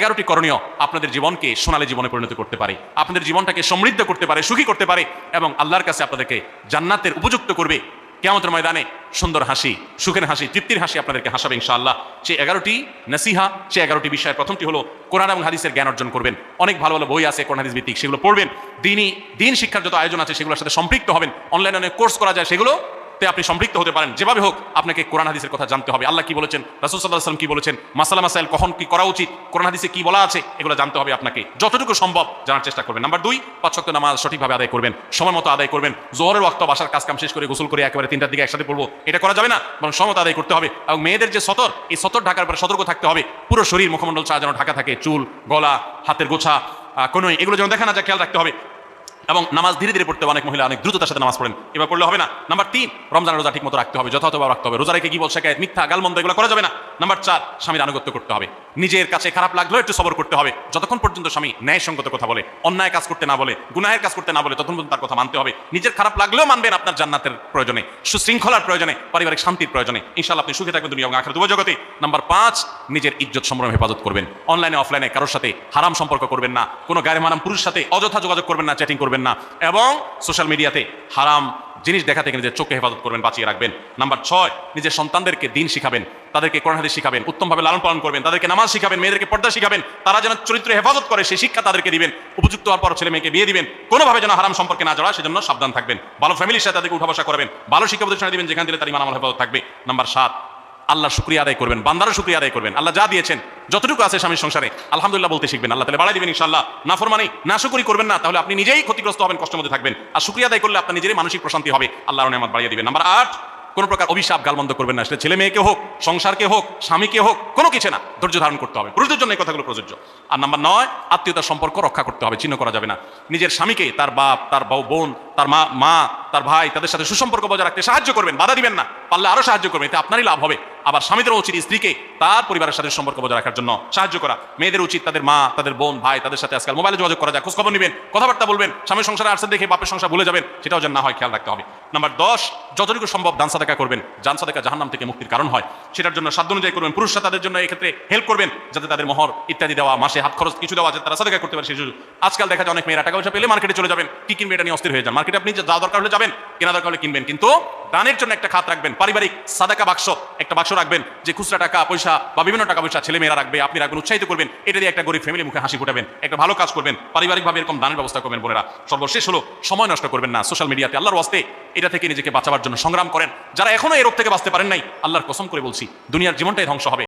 11টি করণীয় আপনাদের জীবনকে সোনালী জীবনে পরিণত করতে পারে, আপনাদের জীবনটাকে সমৃদ্ধ করতে পারে, সুখী করতে পারে এবং আল্লাহর কাছে আপনাদেরকে জান্নাতের উপযুক্ত করবে। কিয়ামতের ময়দানে সুন্দর হাসি, সুখের হাসি, তৃপ্তির হাসি আপনাদেরকে হাসাবে ইনশাআল্লাহ। সেই 11টি নসিহা, সেই 11টি বিষয়ের প্রথমটি হলো কোরআন এবং হাদিসের জ্ঞান অর্জন করবেন। অনেক ভালো ভালো বই আছে কোরআন হাদিস ভিত্তিক, সেগুলো পড়বেন। দিন শিক্ষার যত আয়োজন আছে সেগুলোর সাথে সম্পৃক্ত হবেন। অনলাইনে অনেক কোর্স করা যায়, সেগুলো আপনি সম্পৃক্ত হতে পারেন। যেভাবে হোক আপনাকে কোরআন হাদিসের কথা জানতে হবে। আল্লাহ কি বলেছেন, রাসূল সাল্লাল্লাহু আলাইহি ওয়াসাল্লাম কি বলেছেন, মাসালা মাসাইল কখন কি করা উচিত, কোরআন হাদিসে কি বলা আছে, এগুলো জানতে হবে আপনাকে। যতটুকু সম্ভব জানার চেষ্টা করবেন। নাম্বার 2, 5 ওয়াক্ত নামাজ সঠিকভাবে আদায় করবেন, সময় মতো আদায় করবেন। জোহরের ওয়াক্ত বাসার কাজ কাম শেষ করে গোসল করে একেবারে 3টার দিকে একসাথে পড়বো, এটা করা যাবে না, বরং সময় মতো আদায় করতে হবে। এবং মেয়েদের যে সতর, এই সতর ঢাকার পরে সতর্ক থাকতে হবে। পুরো শরীর মুখমণ্ডল ছাড়া যেন ঢাকা থাকে, চুল, গলা, হাতের গোছা, কোনোই, এগুলো যেন দেখা না যায়, খেয়াল রাখতে হবে। এবং নামাজ ধীরে ধীরে পড়তে হবে। অনেক মহিলা অনেক দ্রুততার সাথে নামাজ পড়েন, এবার পড়লে হবে না। নাম্বার 3, রমজানের রোজা ঠিক মতো রাখতে হবে, যথাযথভাবে রাখতে হবে। রোজা রেখে গিবত, শিকায়েত, মিথ্যা, গালমন্দ এগুলো করা যাবে না। নাম্বার 4, স্বামীর আনুগত্য করতে হবে। নিজের কাছে খারাপ লাগলেও একটু সবর করতে হবে। যতক্ষণ পর্যন্ত স্বামী ন্যায়সঙ্গত কথা বলে, অন্যায় কাজ করতে না বলে, গুনাহের কাজ করতে না বলে, ততক্ষণ পর্যন্ত তার কথা মানতে হবে। নিজের খারাপ লাগলেও মানবেন আপনার জান্নাতের প্রয়োজনে, সুশৃঙ্খলার প্রয়োজনে, পারিবারিক শান্তির প্রয়োজনে। ইনশাআল্লাহ আপনি সুখে থাকবেন দুনিয়া এবং আখিরাত উভয় জগতে। নাম্বার 5, নিজের ইজ্জত সম্ভ্রম হেফাজত করবেন। অনলাইনে অফলাইনে কারোর সাথে হারাম সম্পর্ক করবেন না, কোনো গায়ে মারাম পুরুষের সাথে অযথা যোগাযোগ করবেন না, চ্যাটিং করবেন না, এবং সোশ্যাল মিডিয়াতে হারাম জিনিস দেখা থেকে নিজের চোখকে হেফাজত করবেন, বাঁচিয়ে রাখবেন। নাম্বার 6, নিজের সন্তানদেরকে দিন শিখাবেন, তাদেরকে কোরআন হাদিস শিখাবেন, উত্তমভাবে লালন পালন করবেন, তাদেরকে নামাজ শিখাবেন, মেয়েদেরকে পর্দা শিখাবেন, তারা যেন চরিত্র হেফাজত করে সেই শিক্ষা তাদেরকে দিবেন। উপযুক্ত হওয়ার পর ছেলে মেয়েকে বিয়ে দিবেন, কোনোভাবে যেন হারাম সম্পর্কে না জড়ায় সেজন্য সাবধান থাকবেন। ভালো ফ্যামিলির সাথে তাদেরকে উঠা বসা করবেন, ভালো শিক্ষা প্রতিষ্ঠানে দিবেন যেখান দিলে তার ঈমান আমল হেফাজত থাকবে। নাম্বার 7, আল্লাহর শুকরিয়া আদায় করবেন, বান্দারও শুকরিয়া আদায় করবেন। আল্লাহ যা দিয়েছেন, যতটুকু আছে স্বামীর সংসারে আলহামদুলিল্লাহ বলতে শিখবেন, আল্লাহ তাআলা বাড়াই দিবেন ইনশাআল্লাহ। নাফরমানি, নাশুকরি করবেন না, তাহলে আপনি নিজেই ক্ষতিগ্রস্ত হবেন, কষ্টের মধ্যে থাকবেন। আর শুকরিয়া আদায় করলে আপনার নিজেরই মানসিক প্রশান্তি হবে, আল্লাহর নেয়ামত বাড়িয়ে দিবেন। নাম্বার 8, কোনো প্রকার অভিশাপ গালমন্দ করবেন না, সেটা ছেলে মেয়েকে হোক, সংসারকে হোক, স্বামীকে হোক, কোনো কিছু না, ধৈর্য ধারণ করতে হবে। পুরুষদের জন্য এই কথাগুলো প্রযোজ্য। আর নাম্বার 9, আত্মীয়তার সম্পর্ক রক্ষা করতে হবে, ছিন্ন করা যাবে না। নিজের স্বামীকে তার বাপ, তার বোন, তার মা, তার ভাই, তাদের সাথে সুসম্পর্ক বজায় রাখতে সাহায্য করবেন, বাধা দিবেন না, পারলে আরো সাহায্য করবেন, এতে আপনারই লাভ হবে। আবার স্বামীদের উচিত স্ত্রীকে তার পরিবারের সাথে সম্পর্ক বজায় রাখার জন্য সাহায্য করা। মেয়েদের উচিত তাদের মা, তাদের বোন, ভাই, তাদের সাথে আজকাল মোবাইলে যোগাযোগ করা যায়, খোঁজ খবর নেবেন, কথাবার্তা বলবেন। স্বামীর সংসারে আসছে দেখে বাপের সংসার ভুলে যাবেন, সেটাও যেন না হয়, খেয়াল রাখতে হবে। নাম্বার 10, যতটুকু সম্ভব দান সাদাকা করবেন। দান সাদাকা জাহান্নাম থেকে মুক্তির কারণ হয়, সেটার জন্য সাধ্য অনুযায়ী করবেন। পুরুষরা তাদের জন্য এই ক্ষেত্রে হেল্প করবেন, যাতে তাদের মোহর ইত্যাদি দেওয়া, মাসে হাত খরচ কিছু দেওয়া, যাতে তারা সাদাকা করতে পারে সেই সুযোগ। আজকাল দেখা যায় অনেক মেয়েরা টাকা পয়সা পেলে মার্কেটে চলে যাবেন, কি কিনবে এটা নিয়ে অস্থির হয়ে যান। মার্কেটে আপনি যা দরকার হলে যাবেন, কেনা দরকার হলে কিনবেন, কিন্তু দানের জন্য একটা খাত রাখবেন, পারিবারিক সাদাকা বাক্স, একটা বাক্স রাখবেন, যে খুচরা টাকা পয়সা বা বিভিন্ন টাকা পয়সা ছেলে মেয়েরা রাখবে, আপনি রাখবেন, উৎসাহিত করবেন। এটা দিয়ে একটা গরিব ফ্যামিলি মুখে হাসি ফুটাবেন, একটা ভালো কাজ করবেন, পারিবারিকভাবে এরকম দানের ব্যবস্থা করবেন। বোনেরা, সর্বশেষ হলো সময় নষ্ট করবেন না সোশ্যাল মিডিয়াতে। আল্লাহর ওয়াস্তে এটা থেকে নিজেকে বাঁচাবার জন্য সংগ্রাম করেন। যারা এখনো এই রোগ থেকে বাঁচতে পারেন নাই, আল্লাহর কসম করে বলছি দুনিয়ার জীবনটাই ধ্বংস হবে।